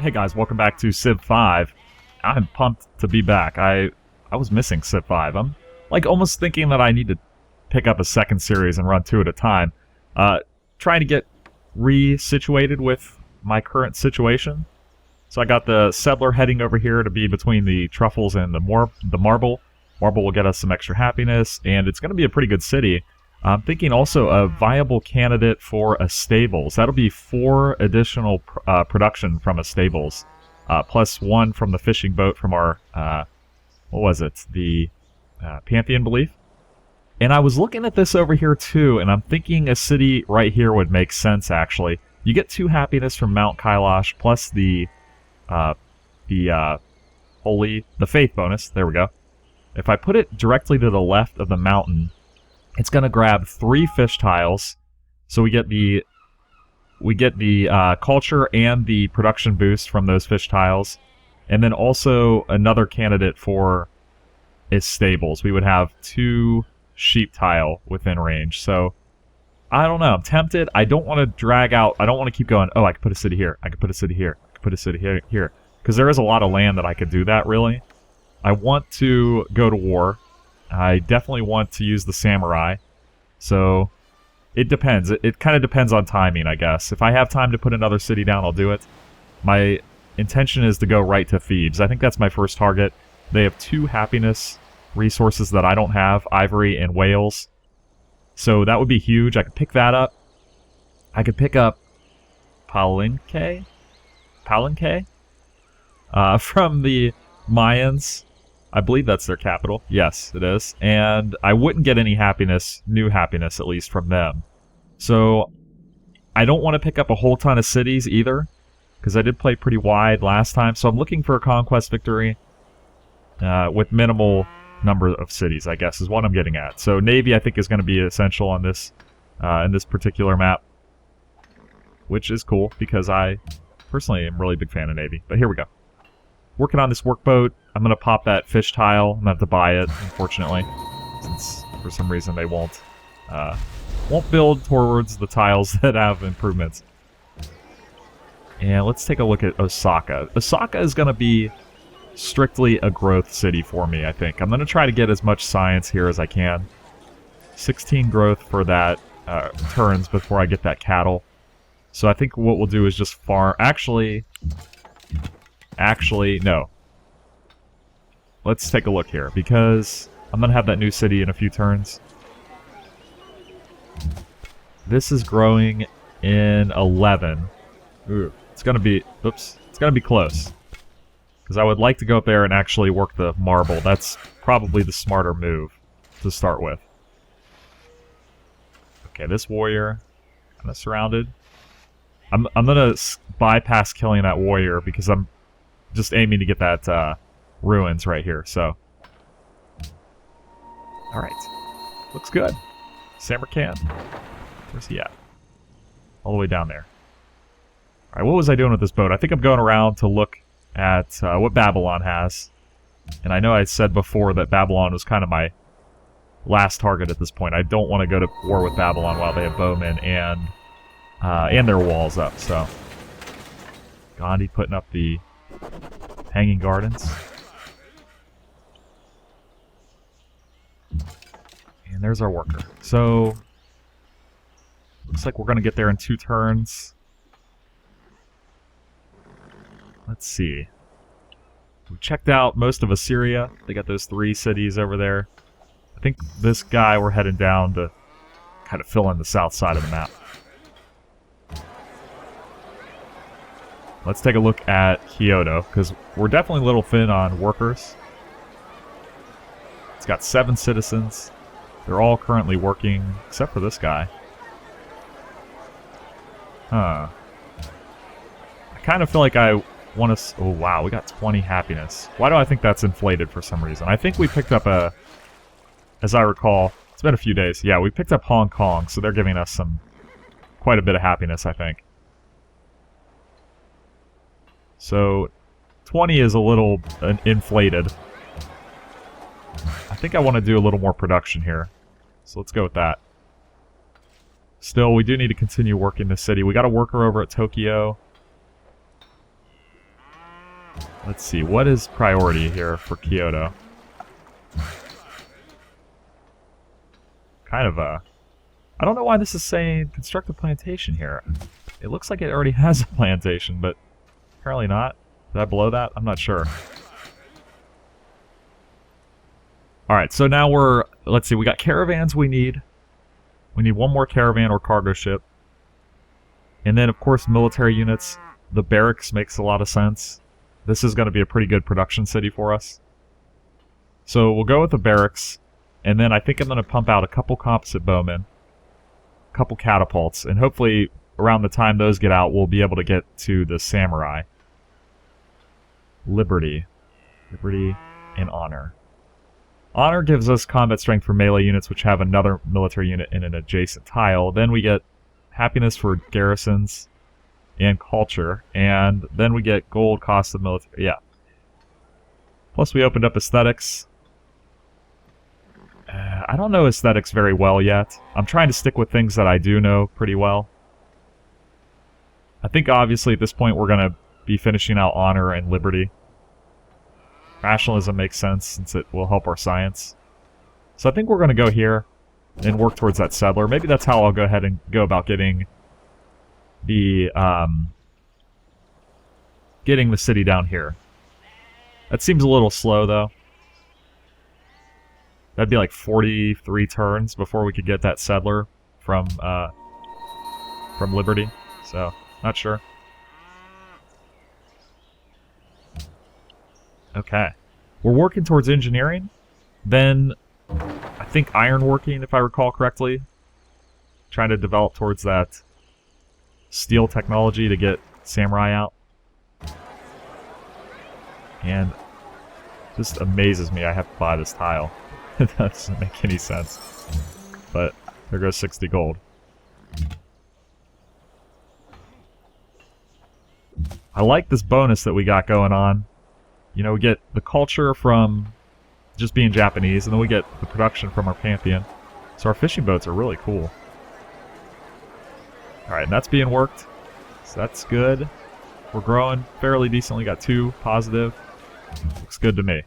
Hey guys, welcome back to Civ 5. I'm pumped to be back. I was missing Civ 5. I'm like almost thinking that I need to pick up a second series and run two at a time. Trying to get re-situated with my current situation. So I got the settler heading over here to be between the truffles and the marble. Marble will get us some extra happiness, and it's going to be a pretty good city. I'm thinking also a viable candidate for a stables. That'll be 4 additional production from a stables, plus 1 from the fishing boat from our, what was it? The Pantheon Belief. And I was looking at this over here too, and I'm thinking a city right here would make sense actually. You get 2 happiness from Mount Kailash, plus the faith bonus. There we go. If I put it directly to the left of the mountain, it's going to grab 3 fish tiles, so we get the culture and the production boost from those fish tiles, and then also another candidate for its stables. We would have 2 sheep tile within range. So I don't know. I'm tempted. I don't want to drag out. I don't want to keep going. Oh, I could put a city here. I could put a city here. I could put a city here. Because there is a lot of land that I could do that. Really, I want to go to war. I definitely want to use the samurai, so it depends. It kind of depends on timing, I guess. If I have time to put another city down, I'll do it. My intention is to go right to Thebes. I think that's my first target. They have 2 happiness resources that I don't have, ivory and whales. So that would be huge. I could pick that up. I could pick up Palenque from the Mayans. I believe that's their capital. Yes, it is. And I wouldn't get any happiness, new happiness at least, from them. So I don't want to pick up a whole ton of cities either, because I did play pretty wide last time. So I'm looking for a conquest victory with minimal number of cities, I guess, is what I'm getting at. So Navy, I think, is going to be essential on this in this particular map, which is cool, because I personally am a really big fan of Navy. But here we go. Working on this workboat. I'm going to pop that fish tile. I'm going to have to buy it, unfortunately, since for some reason they won't build towards the tiles that have improvements. And let's take a look at Osaka. Osaka is going to be strictly a growth city for me, I think. I'm going to try to get as much science here as I can. 16 growth for that turns before I get that cattle. So I think what we'll do is just farm. Actually, no. Let's take a look here, because I'm going to have that new city in a few turns. This is growing in 11. Ooh, it's going to be... Oops. It's going to be close. Because I would like to go up there and actually work the marble. That's probably the smarter move to start with. Okay, this warrior kind of surrounded. I'm going to bypass killing that warrior because I'm just aiming to get that ruins right here, so. Alright. Looks good. Samarkand. Where's he at? All the way down there. Alright, what was I doing with this boat? I think I'm going around to look at what Babylon has. And I know I said before that Babylon was kind of my last target at this point. I don't want to go to war with Babylon while they have bowmen and their walls up, so. Gandhi putting up the Hanging Gardens. And there's our worker. So, looks like we're going to get there in 2 turns. Let's see. We checked out most of Assyria. They got those 3 cities over there. I think this guy we're heading down to kind of fill in the south side of the map. Let's take a look at Kyoto, because we're definitely a little thin on workers. It's got 7 citizens. They're all currently working, except for this guy. Huh. I kind of feel like I want to... Oh, wow, we got 20 happiness. Why do I think that's inflated for some reason? I think we picked up a... As I recall, it's been a few days. Yeah, we picked up Hong Kong, so they're giving us quite a bit of happiness, I think. So, 20 is a little inflated. I think I want to do a little more production here. So let's go with that. Still, we do need to continue working the city. We got a worker over at Tokyo. Let's see, what is priority here for Kyoto? Kind of a... I don't know why this is saying construct a plantation here. It looks like it already has a plantation, but apparently not. Did I blow that? I'm not sure. Alright, so now we're... Let's see, we got caravans we need. We need one more caravan or cargo ship. And then, of course, military units. The barracks makes a lot of sense. This is going to be a pretty good production city for us. So we'll go with the barracks. And then I think I'm going to pump out a couple composite bowmen. A couple catapults. And hopefully, around the time those get out, we'll be able to get to the samurai. Liberty. Liberty and honor. Honor gives us combat strength for melee units which have another military unit in an adjacent tile. Then we get happiness for garrisons and culture. And then we get gold cost of military. Yeah. Plus we opened up aesthetics. I don't know aesthetics very well yet. I'm trying to stick with things that I do know pretty well. I think obviously at this point we're going to be finishing out honor and liberty. Rationalism makes sense since it will help our science. So I think we're going to go here and work towards that settler. Maybe that's how I'll go ahead and go about getting the city down here. That seems a little slow though. That'd be like 43 turns before we could get that settler from Liberty. So, not sure. Okay. We're working towards engineering. Then, I think ironworking, if I recall correctly. Trying to develop towards that steel technology to get samurai out. And just amazes me I have to buy this tile. It doesn't make any sense. But there goes 60 gold. I like this bonus that we got going on. You know, we get the culture from just being Japanese, and then we get the production from our Pantheon. So our fishing boats are really cool. Alright, and that's being worked. So that's good. We're growing fairly decently. Got 2 positive. Looks good to me.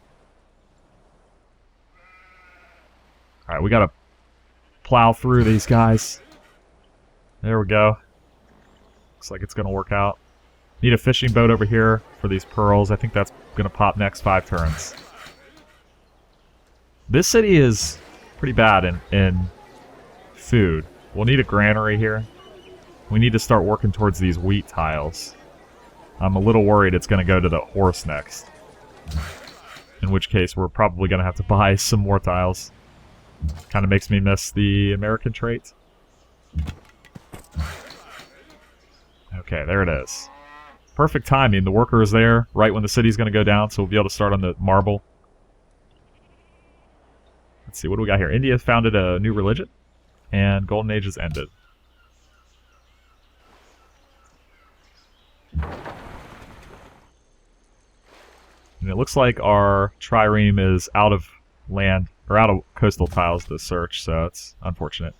Alright, we gotta plow through these guys. There we go. Looks like it's gonna work out. Need a fishing boat over here for these pearls. I think that's gonna pop next 5 turns. This city is pretty bad in food. We'll need a granary here. We need to start working towards these wheat tiles. I'm a little worried it's gonna go to the horse next. In which case we're probably gonna have to buy some more tiles. Kind of makes me miss the American trait. Okay, there it is. Perfect timing. The worker is there right when the city's going to go down, so we'll be able to start on the marble. Let's see, what do we got here? India founded a new religion, and Golden Age has ended. And it looks like our trireme is out of land, or out of coastal tiles to search, so it's unfortunate.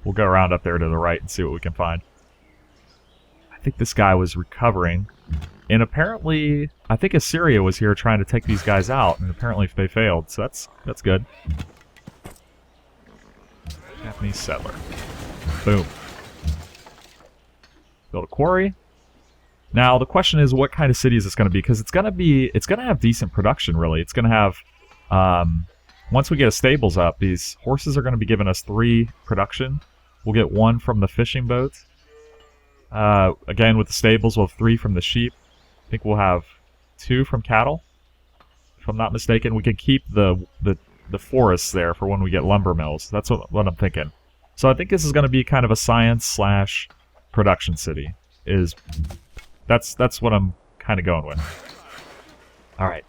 We'll go around up there to the right and see what we can find. I think this guy was recovering, and apparently, I think Assyria was here trying to take these guys out, and apparently they failed, so that's good. Japanese settler. Boom. Build a quarry. Now, the question is, what kind of city is this going to be? Because it's going to have decent production, really. It's going to have, once we get a stables up, these horses are going to be giving us 3 production. We'll get 1 from the fishing boat. Again, with the stables, we'll have 3 from the sheep. I think we'll have 2 from cattle. If I'm not mistaken, we can keep the forests there for when we get lumber mills. That's what I'm thinking. So I think this is going to be kind of a science/production city. That's what I'm kind of going with. Alright.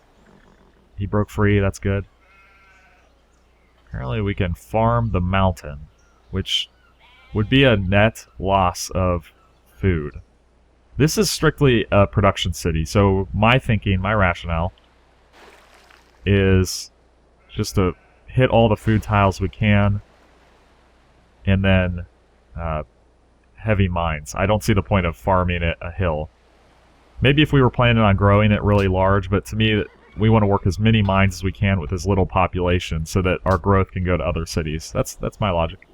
He broke free, that's good. Apparently we can farm the mountain, which would be a net loss of food. This is strictly a production city, so my thinking, my rationale, is just to hit all the food tiles we can, and then heavy mines. I don't see the point of farming a hill. Maybe if we were planning on growing it really large, but to me, we want to work as many mines as we can with as little population so that our growth can go to other cities. That's my logic.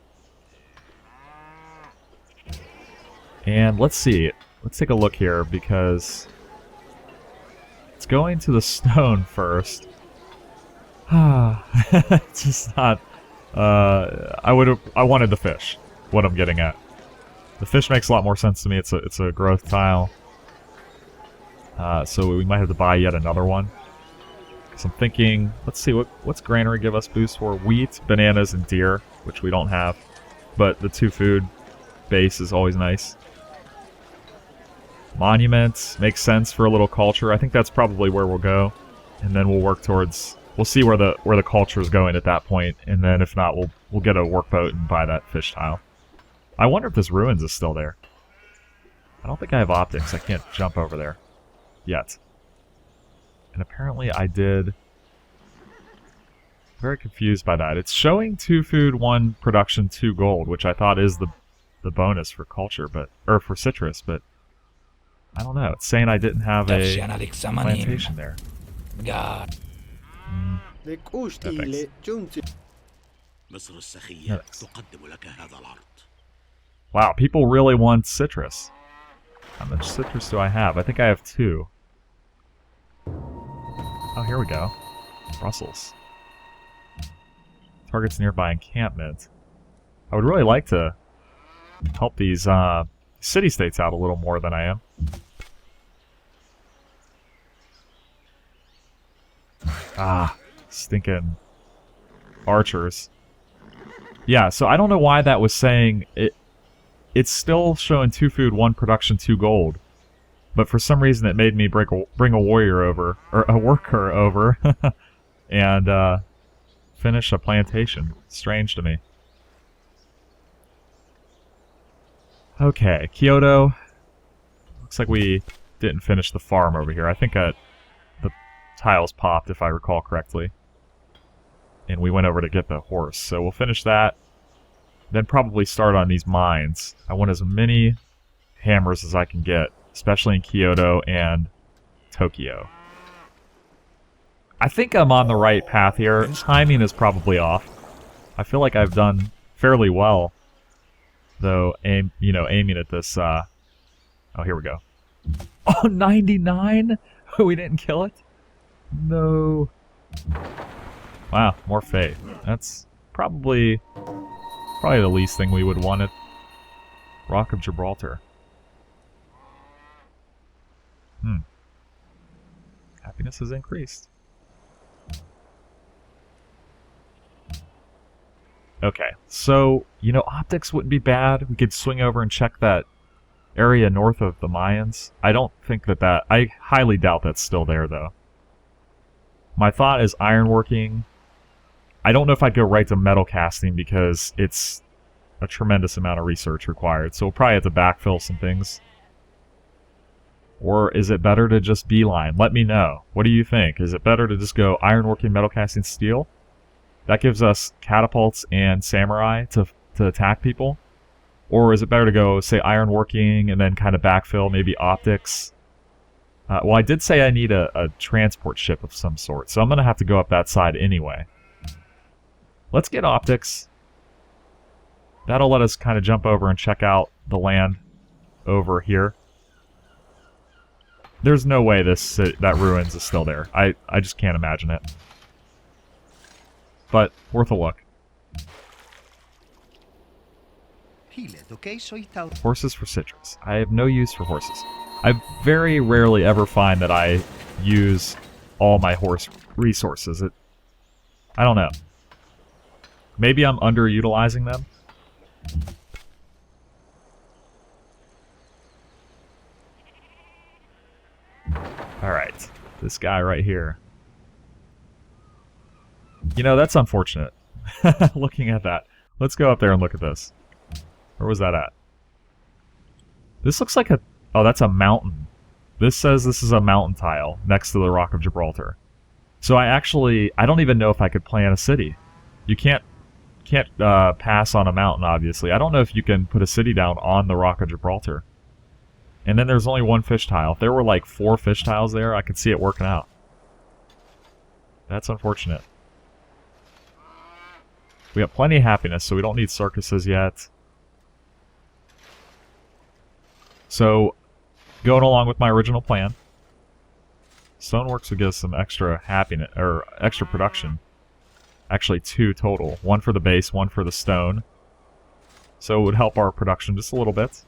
And let's see. Let's take a look here because it's going to the stone first. It's just not. I wanted the fish. What I'm getting at. The fish makes a lot more sense to me. It's a growth tile. So we might have to buy yet another one. So I'm thinking, let's see, what's granary give us boost for? Wheat, bananas, and deer, which we don't have. But the 2 food base is always nice. Monuments makes sense for a little culture. I think that's probably where we'll go. And then we'll work towards, we'll see where the culture is going at that point. And then if not, we'll get a workboat and buy that fish tile. I wonder if this ruins is still there. I don't think I have optics. I can't jump over there yet. And apparently I did. Very confused by that. It's showing 2 food, 1 production, 2 gold, which I thought is the bonus for culture, or for citrus, but I don't know. It's saying I didn't have a plantation there. Wow, people really want citrus. How much citrus do I have? I think I have 2. Oh, here we go. Brussels. Targets nearby encampment. I would really like to help these city-states out a little more than I am. Ah, stinking archers. Yeah, so I don't know why that was saying it. It's still showing 2 food, 1 production, 2 gold. But for some reason it made me bring a warrior over, or a worker over, and finish a plantation. Strange to me. Okay, Kyoto. Looks like we didn't finish the farm over here. I think the tiles popped, if I recall correctly. And we went over to get the horse. So we'll finish that. Then probably start on these mines. I want as many hammers as I can get, especially in Kyoto and Tokyo. I think I'm on the right path here. Timing is probably off. I feel like I've done fairly well, though, aiming at this. Oh, here we go. Oh, 99? We didn't kill it? No. Wow, more faith. That's probably the least thing we would want at Rock of Gibraltar. Happiness has increased. Okay, so, optics wouldn't be bad. We could swing over and check that area north of the Mayans. I don't think that... I highly doubt that's still there, though. My thought is ironworking. I don't know if I'd go right to metal casting because it's a tremendous amount of research required. So we'll probably have to backfill some things. Or is it better to just beeline? Let me know. What do you think? Is it better to just go ironworking, metal casting, steel? That gives us catapults and samurai to attack people. Or is it better to go, say, ironworking and then kind of backfill, maybe optics? Well, I did say I need a transport ship of some sort, so I'm going to have to go up that side anyway. Let's get optics. That'll let us kind of jump over and check out the land over here. There's no way that ruins is still there. I just can't imagine it. But worth a look. Horses for citrus. I have no use for horses. I very rarely ever find that I use all my horse resources. I don't know. Maybe I'm underutilizing them. Alright, this guy right here. That's unfortunate. Looking at that. Let's go up there and look at this. Where was that at? This looks like oh, that's a mountain. This says this is a mountain tile next to the Rock of Gibraltar. So I don't even know if I could plant a city. You can't pass on a mountain, obviously. I don't know if you can put a city down on the Rock of Gibraltar. And then there's only one fish tile. If there were like 4 fish tiles there, I could see it working out. That's unfortunate. We have plenty of happiness, so we don't need circuses yet. So, going along with my original plan, Stoneworks would give us some extra happiness, or extra production. Actually 2 total. 1 for the base, 1 for the stone. So it would help our production just a little bit.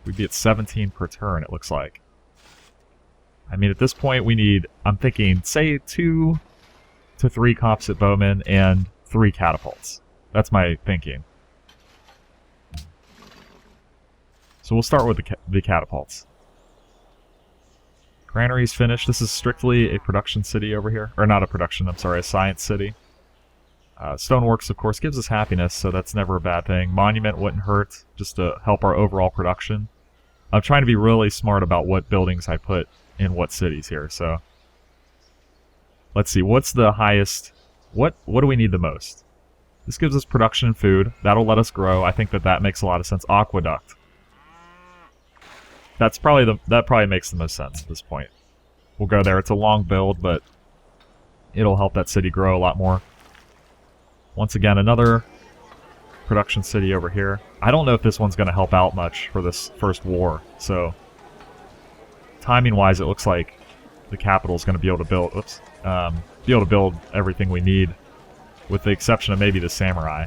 We'd be at 17 per turn, it looks like. I mean, at this point we need, I'm thinking, say 2 to 3 composite bowmen and 3 catapults. That's my thinking. So we'll start with the catapults. Granary's finished. This is strictly a production city over here. Or not a production, I'm sorry, a science city. Stoneworks, of course, gives us happiness, so that's never a bad thing. Monument wouldn't hurt, just to help our overall production. I'm trying to be really smart about what buildings I put in what cities here, so... Let's see, what's the highest... What do we need the most? This gives us production and food. That'll let us grow. I think that makes a lot of sense. Aqueduct. That probably makes the most sense at this point. We'll go there. It's a long build, but it'll help that city grow a lot more. Once again, another production city over here. I don't know if this one's going to help out much for this first war, so timing-wise, it looks like the capital's going to be able to build. Be able to build everything we need, with the exception of maybe the samurai.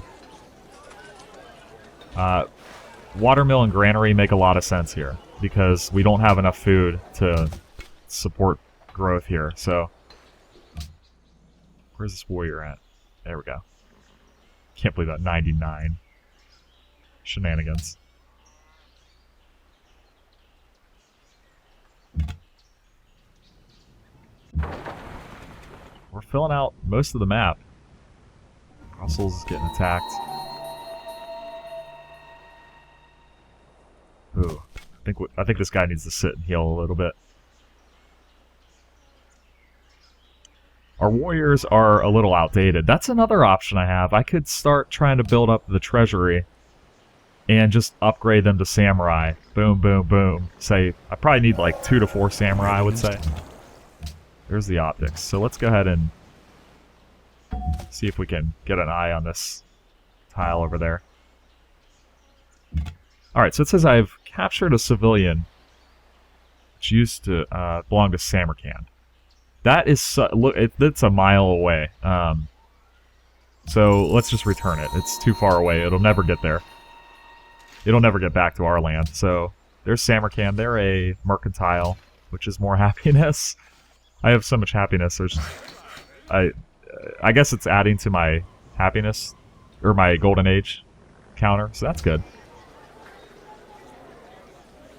Watermill and granary make a lot of sense here, because we don't have enough food to support growth here, so... Where's this warrior at? There we go. Can't believe that, 99. Shenanigans. We're filling out most of the map. Brussels is getting attacked. Ooh, I think this guy needs to sit and heal a little bit. Our warriors are a little outdated. That's another option I have. I could start trying to build up the treasury and just upgrade them to samurai. Boom, boom, boom. Say, I probably need like 2 to 4 samurai, I would say. There's the optics. So let's go ahead and see if we can get an eye on this tile over there. Alright, so it says I've captured a civilian which used to belong to Samarkand. That is, look, it's a mile away. So let's just return it. It's too far away. It'll never get there. It'll never get back to our land. So there's Samarkand. They're a mercantile, which is more happiness. I have so much happiness. There's, I guess it's adding to my happiness, or my golden age counter. So that's good.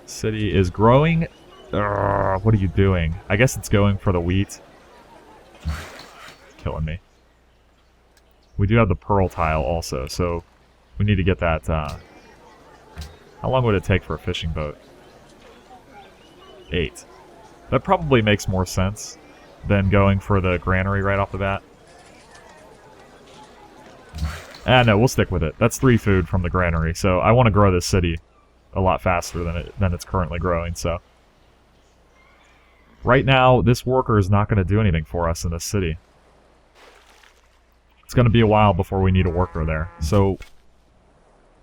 City is growing. What are you doing? I guess it's going for the wheat. It's killing me. We do have the pearl tile also, so we need to get that. How long would it take for a fishing boat? 8. That probably makes more sense than going for the granary right off the bat. No, we'll stick with it. That's 3 food from the granary, so I want to grow this city a lot faster than it's currently growing, so... Right now, this worker is not going to do anything for us in this city. It's going to be a while before we need a worker there. So,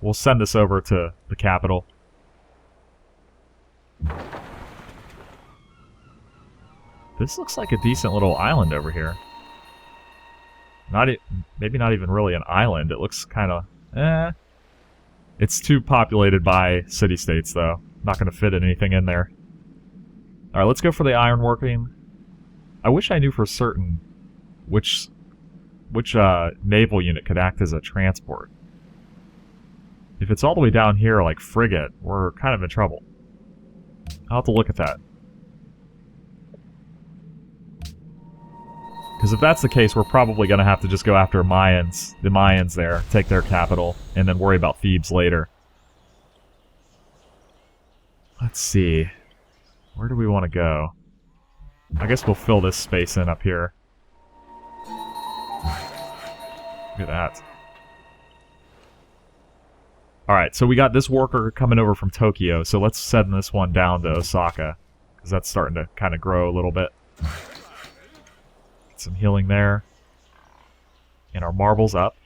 we'll send this over to the capital. This looks like a decent little island over here. Maybe not even really an island. It looks kind of... It's too populated by city-states, though. Not going to fit anything in there. Alright, let's go for the ironworking. I wish I knew for certain which naval unit could act as a transport. If it's all the way down here, like frigate, we're kind of in trouble. I'll have to look at that. Because if that's the case, we're probably going to have to just go after the Mayans there, take their capital, and then worry about Thebes later. Let's see. Where do we want to go? I guess we'll fill this space in up here. Look at that. Alright, so we got this worker coming over from Tokyo, so let's send this one down to Osaka, because that's starting to kind of grow a little bit. Get some healing there. And our marbles up.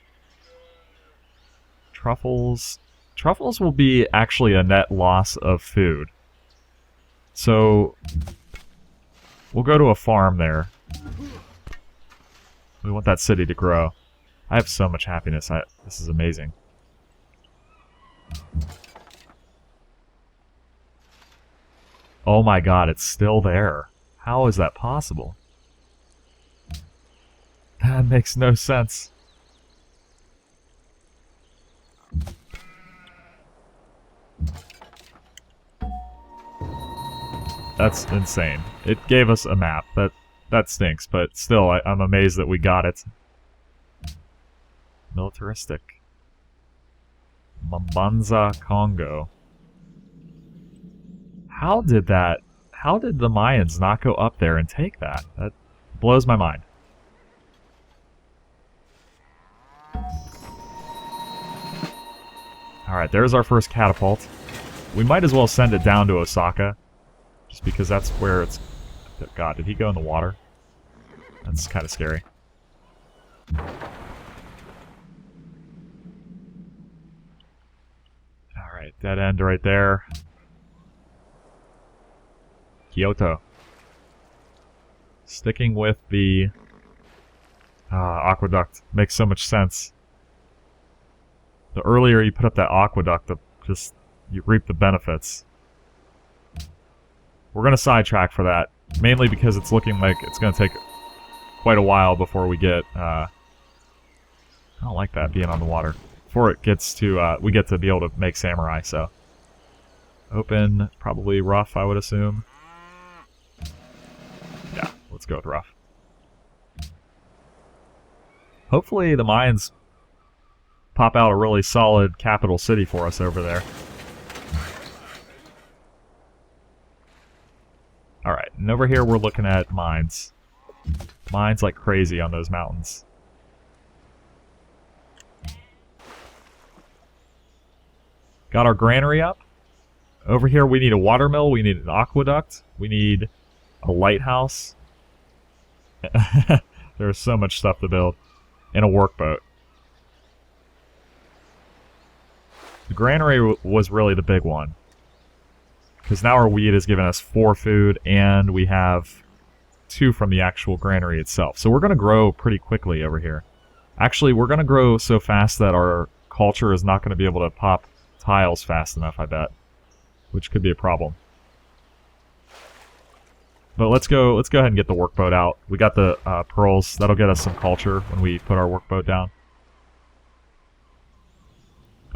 Truffles. Truffles will be actually a net loss of food. So, we'll go to a farm there. We want that city to grow. I have so much happiness. This is amazing. Oh my god, it's still there. How is that possible? That makes no sense. That's insane. It gave us a map. That stinks, but still, I'm amazed that we got it. Militaristic. Mambanza, Congo. How did the Mayans not go up there and take that? That blows my mind. Alright, there's our first catapult. We might as well send it down to Osaka. Just because that's where it's... God, did he go in the water? That's kind of scary. Alright, dead end right there. Kyoto. Sticking with the aqueduct makes so much sense. The earlier you put up that aqueduct, you reap the benefits. We're going to sidetrack for that, mainly because it's looking like it's going to take quite a while before we get... I don't like that being on the water. Before it gets to... we get to be able to make samurai, so... Open, probably rough, I would assume. Yeah, let's go with rough. Hopefully the Mayans pop out a really solid capital city for us over there. Alright, and over here we're looking at mines. Mines like crazy on those mountains. Got our granary up. Over here we need a watermill, we need an aqueduct, we need a lighthouse. There's so much stuff to build. And a workboat. The granary was really the big one. Because now our wheat has given us 4 food, and we have 2 from the actual granary itself. So we're going to grow pretty quickly over here. Actually, we're going to grow so fast that our culture is not going to be able to pop tiles fast enough, I bet. Which could be a problem. But let's go ahead and get the workboat out. We got the pearls. That'll get us some culture when we put our workboat down.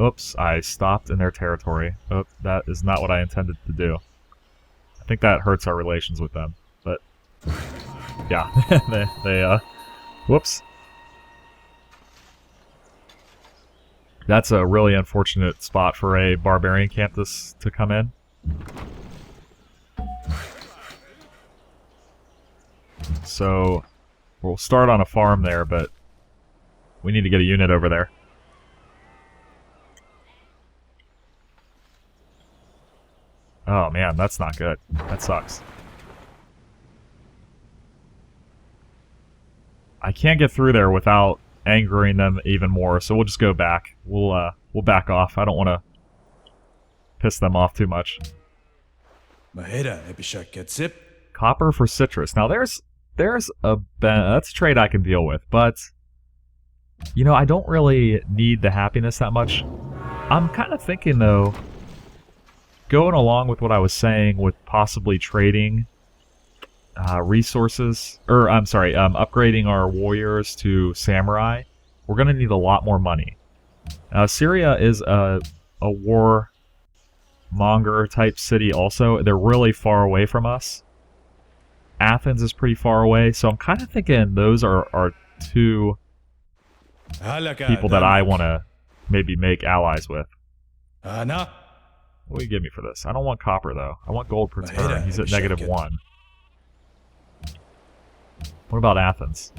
Oops, I stopped in their territory. Oh, that is not what I intended to do. I think that hurts our relations with them. But, yeah. Whoops. That's a really unfortunate spot for a barbarian camp to come in. So, we'll start on a farm there, but we need to get a unit over there. Oh man, that's not good. That sucks. I can't get through there without angering them even more, so we'll just go back. We'll back off. I don't want to piss them off too much. Copper for citrus. Now that's a trade I can deal with, but you know, I don't really need the happiness that much. I'm kind of thinking though, going along with what I was saying with possibly trading resources, or I'm sorry, upgrading our warriors to samurai, we're going to need a lot more money. Now, Assyria is a warmonger type city also. They're really far away from us. Athens is pretty far away, so I'm kind of thinking those are 2 people that I want to maybe make allies with. What do you give me for this? I don't want copper, though. I want gold per turn. He's at -1. What about Athens?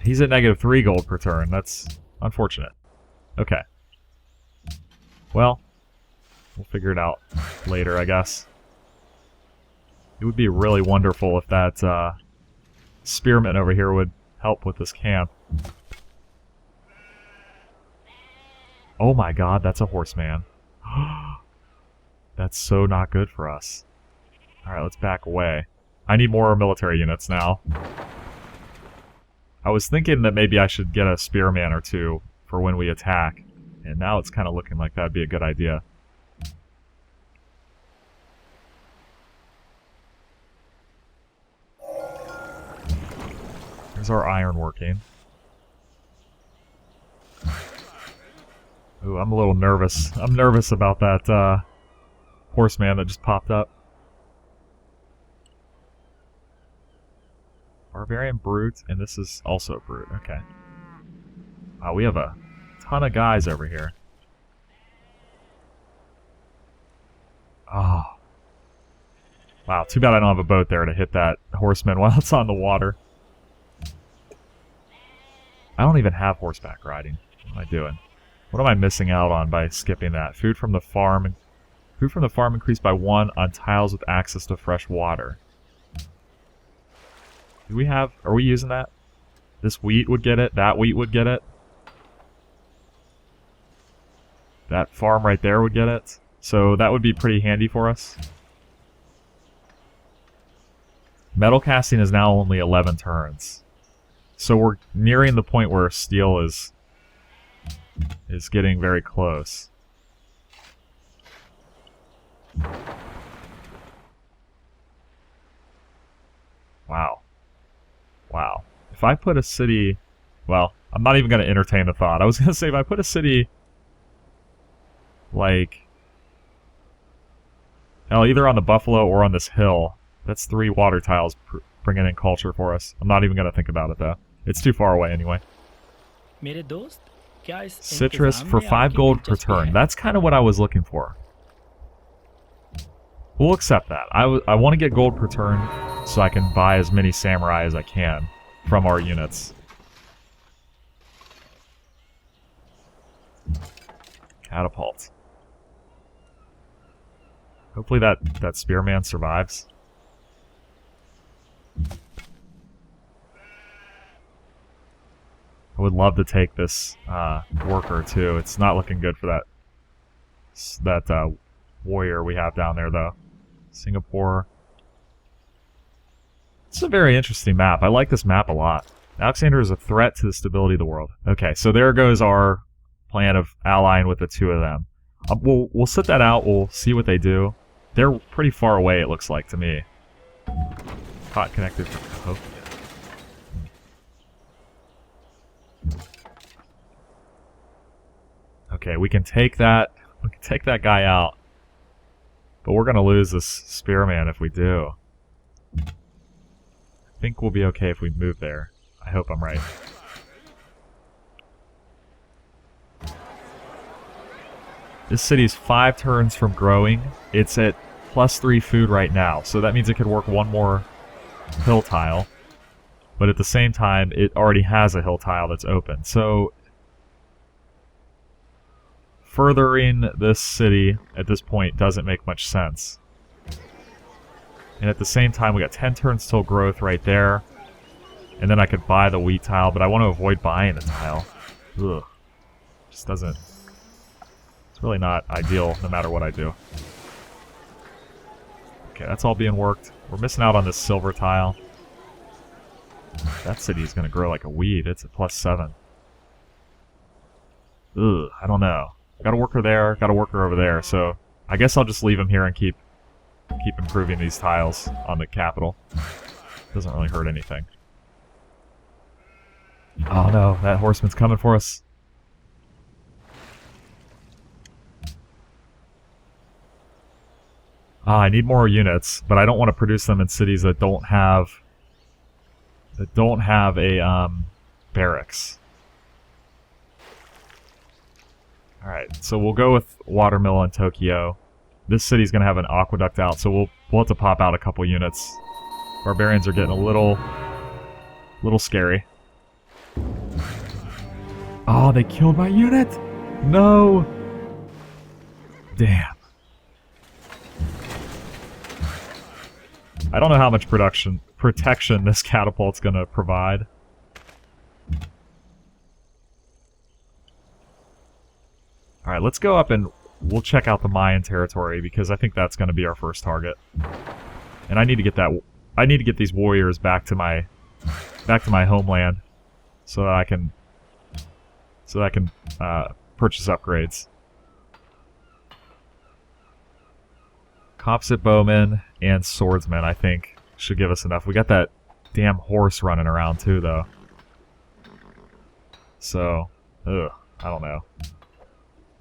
He's at -3 gold per turn. That's Unfortunate. Okay. Well, we'll figure it out later, I guess. It would be really wonderful if that spearman over here would help with this camp. Oh my god, that's a horseman. That's so not good for us. Alright, let's back away. I need more military units now. I was thinking that maybe I should get a spearman or two for when we attack. And now it's kind of looking like that'd be a good idea. There's our iron working. Ooh, I'm a little nervous. I'm nervous about that horseman that just popped up. Barbarian Brute, and this is also Brute. Okay. Wow, we have a ton of guys over here. Oh. Wow, too bad I don't have a boat there to hit that horseman while it's on the water. I don't even have horseback riding. What am I doing? What am I missing out on by skipping that? Food from the farm. Food from the farm increased by 1 on tiles with access to fresh water. Do we have... Are we using that? This wheat would get it. That wheat would get it. That farm right there would get it. So that would be pretty handy for us. Metal casting is now only 11 turns. So we're nearing the point where steel is getting very close. Wow. Wow. If I put a city... Well, I'm not even going to entertain the thought. I was going to say, if I put a city... Like... Well, either on the Buffalo or on this hill. That's 3 water tiles bringing in culture for us. I'm not even going to think about it, though. It's too far away anyway. Citrus for 5 gold per turn. That's kind of what I was looking for. We'll accept that. I want to get gold per turn so I can buy as many samurai as I can from our units. Catapult. Hopefully that spearman survives. I would love to take this worker too. It's not looking good for that warrior we have down there though. Singapore. It's a very interesting map. I like this map a lot. Alexander is a threat to the stability of the world. Okay, so there goes our plan of allying with the 2 of them. We'll sit that out. We'll see what they do. They're pretty far away, it looks like to me. Caught connected to Coke. Okay, we can take that. We can take that guy out. But we're gonna lose this spearman if we do. I think we'll be okay if we move there. I hope I'm right. This city's 5 turns from growing. It's at +3 food right now, so that means it could work 1 more hill tile. But at the same time, it already has a hill tile that's open. So furthering this city at this point doesn't make much sense. And at the same time, we got 10 turns till growth right there. And then I could buy the wheat tile, but I want to avoid buying the tile. Ugh. Just doesn't... It's really not ideal no matter what I do. Okay, that's all being worked. We're missing out on this silver tile. That city is going to grow like a weed. It's at +7. Ugh, I don't know. Got a worker there, got a worker over there, so I guess I'll just leave him here and keep improving these tiles on the capital. Doesn't really hurt anything. Oh no, that horseman's coming for us. I need more units, but I don't want to produce them in cities that don't have a barracks. Alright, so we'll go with Watermill in Tokyo. This city's gonna have an aqueduct out, so we'll have to pop out a couple units. Barbarians are getting a little scary. Oh, they killed my unit! No! Damn. I don't know how much protection this catapult's gonna provide. Alright, let's go up and we'll check out the Mayan territory because I think that's gonna be our first target. And I need to get these warriors back to my homeland so that I can purchase upgrades. Composite bowmen and swordsmen, I think, should give us enough. We got that damn horse running around too, though. So, I don't know.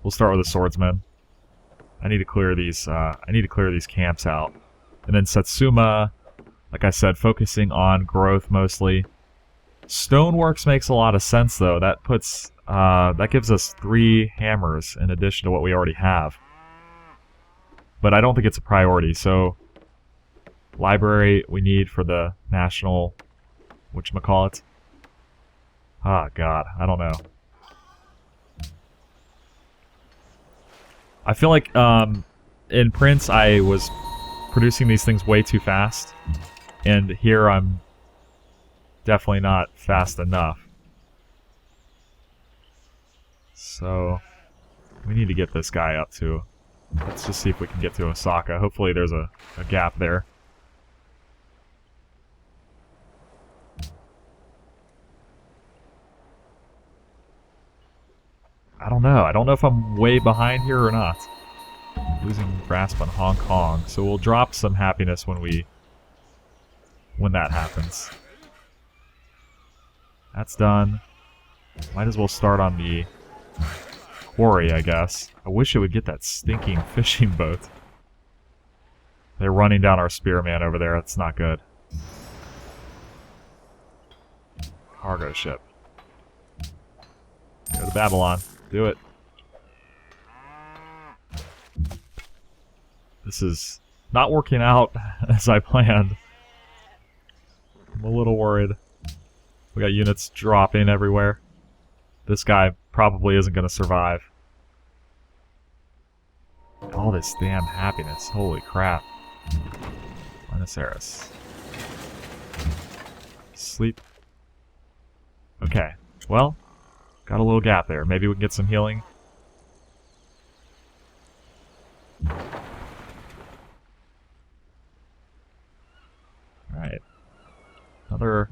We'll start with the swordsmen. I need to clear these. I need to clear these camps out, and then Satsuma, like I said, focusing on growth mostly. Stoneworks makes a lot of sense, though. That puts that gives us 3 hammers in addition to what we already have. But I don't think it's a priority, so library we need for the national whatchamacallit. Ah, God, I don't know. I feel like in Prince I was producing these things way too fast, and here I'm definitely not fast enough. So we need to get this guy up to. Let's just see if we can get to Osaka. Hopefully there's a gap there. I don't know. I don't know if I'm way behind here or not. Losing grasp on Hong Kong. So we'll drop some happiness when that happens. That's done. Might as well start on the quarry, I guess. I wish it would get that stinking fishing boat. They're running down our spearman over there. That's not good. Cargo ship. Go to Babylon. Do it. This is not working out as I planned. I'm a little worried. We got units dropping everywhere. This guy probably isn't going to survive. All this damn happiness. Holy crap. Buenos Aires. Sleep. Okay. Well, got a little gap there. Maybe we can get some healing. Alright. Another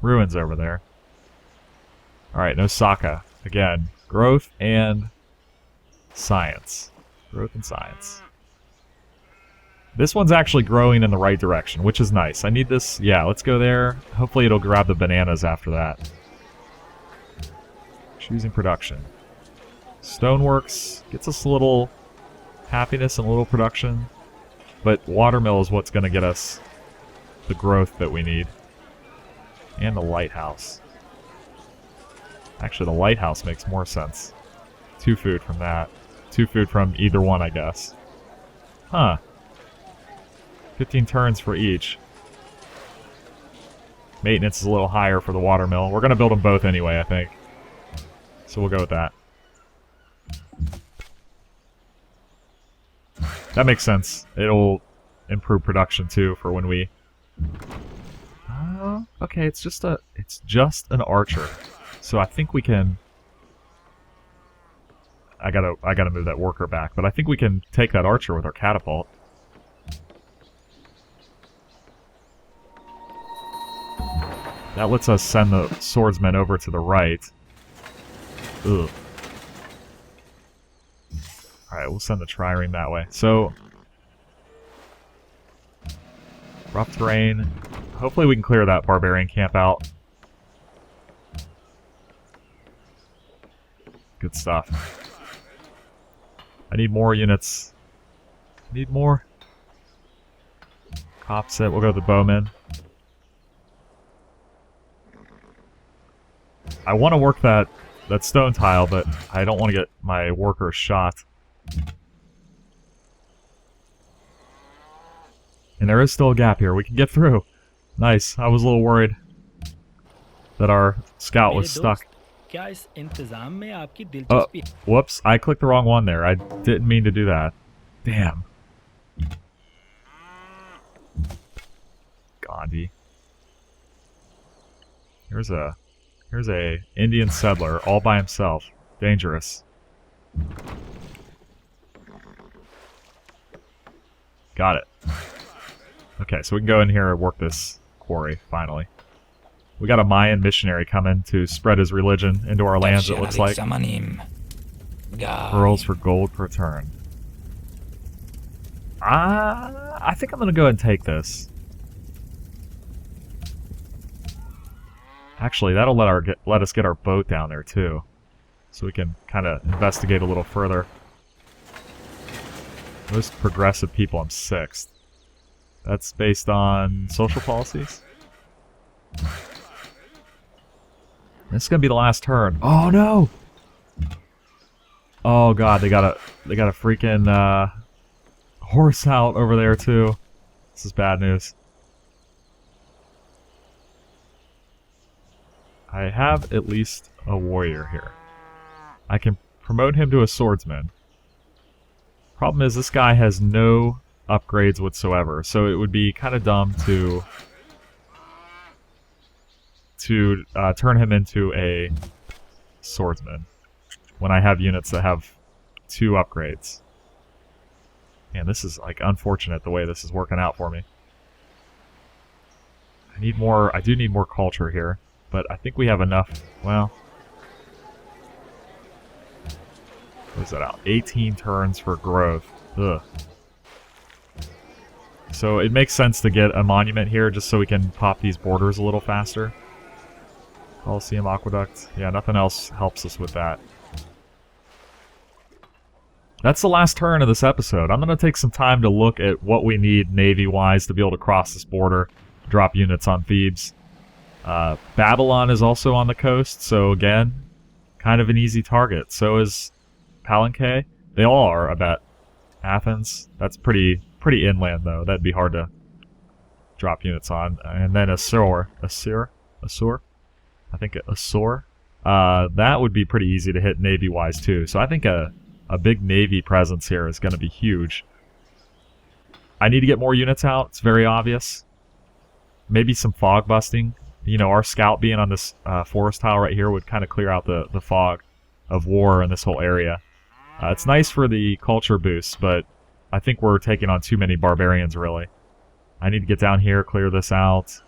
ruins over there. Alright, Osaka. Again, growth and science. Growth and science. This one's actually growing in the right direction, which is nice. I need this. Yeah, let's go there. Hopefully it'll grab the bananas after that. Choosing production. Stoneworks gets us a little happiness and a little production, but watermill is what's going to get us the growth that we need. And the lighthouse. Actually, the lighthouse makes more sense. 2 food from that. 2 food from either one, I guess. Huh. 15 turns for each. Maintenance is a little higher for the watermill. We're going to build them both anyway, I think. So we'll go with that. That makes sense. It'll improve production too for when we... okay, it's just an archer. So I think we can... I gotta move that worker back, but I think we can take that archer with our catapult. That lets us send the swordsmen over to the right. Ugh. Alright, we'll send the trireme that way. So, rough terrain. Hopefully we can clear that barbarian camp out. Good stuff. I need more units. Need more. Opposite, we'll go to the bowmen. I want to work that stone tile, but I don't want to get my workers shot. And there is still a gap here. We can get through. Nice. I was a little worried that our scout was stuck. क्या इस इंतजाम में आपकी Oh, दिलचस्पी है? whoops. I clicked the wrong one there. I didn't mean to do that. Damn. Gandhi. Here's a Indian settler all by himself. Dangerous. Got it. Okay, so we can go in here and work this quarry, finally. We got a Mayan missionary coming to spread his religion into our lands, it looks like. Pearls for gold per turn. I think I'm going to go ahead and take this. Actually, that'll let us get our boat down there, too. So we can kind of investigate a little further. Most progressive people, I'm 6th. That's based on social policies? This is gonna be the last turn. Oh no! Oh god, they got a freaking horse out over there too. This is bad news. I have at least a warrior here. I can promote him to a swordsman. Problem is, this guy has no upgrades whatsoever, so it would be kind of dumb to turn him into a swordsman when I have units that have 2 upgrades. And this is like unfortunate the way this is working out for me. I do need more culture here, but I think we have enough. Well, what is that out? 18 turns for growth. Ugh. So it makes sense to get a monument here just so we can pop these borders a little faster. Coliseum Aqueduct. Yeah, nothing else helps us with that. That's the last turn of this episode. I'm going to take some time to look at what we need Navy-wise to be able to cross this border, drop units on Thebes. Babylon is also on the coast, so again, kind of an easy target. So is Palenque. They all are, I bet. Athens. That's pretty inland, though. That'd be hard to drop units on. And then Assur. I think Assur. That would be pretty easy to hit Navy-wise, too. So I think a big Navy presence here is going to be huge. I need to get more units out. It's very obvious. Maybe some fog busting. You know, our scout being on this forest tile right here would kind of clear out the fog of war in this whole area. It's nice for the culture boost, but I think we're taking on too many barbarians, really. I need to get down here, clear this out.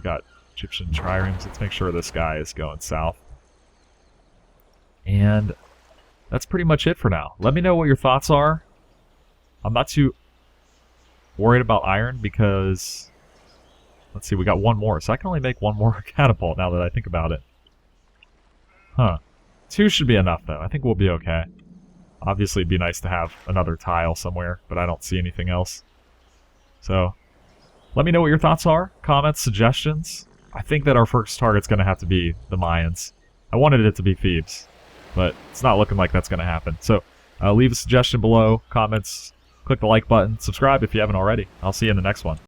Got Egyptian triremes. Let's make sure this guy is going south. And that's pretty much it for now. Let me know what your thoughts are. I'm not too worried about iron because, let's see, we got 1 more. So I can only make 1 more catapult now that I think about it. Huh. 2 should be enough, though. I think we'll be okay. Obviously, it'd be nice to have another tile somewhere, but I don't see anything else. So, let me know what your thoughts are. Comments, suggestions. I think that our first target's going to have to be the Mayans. I wanted it to be Thebes, but it's not looking like that's going to happen. So, leave a suggestion below, comments, click the like button, subscribe if you haven't already. I'll see you in the next one.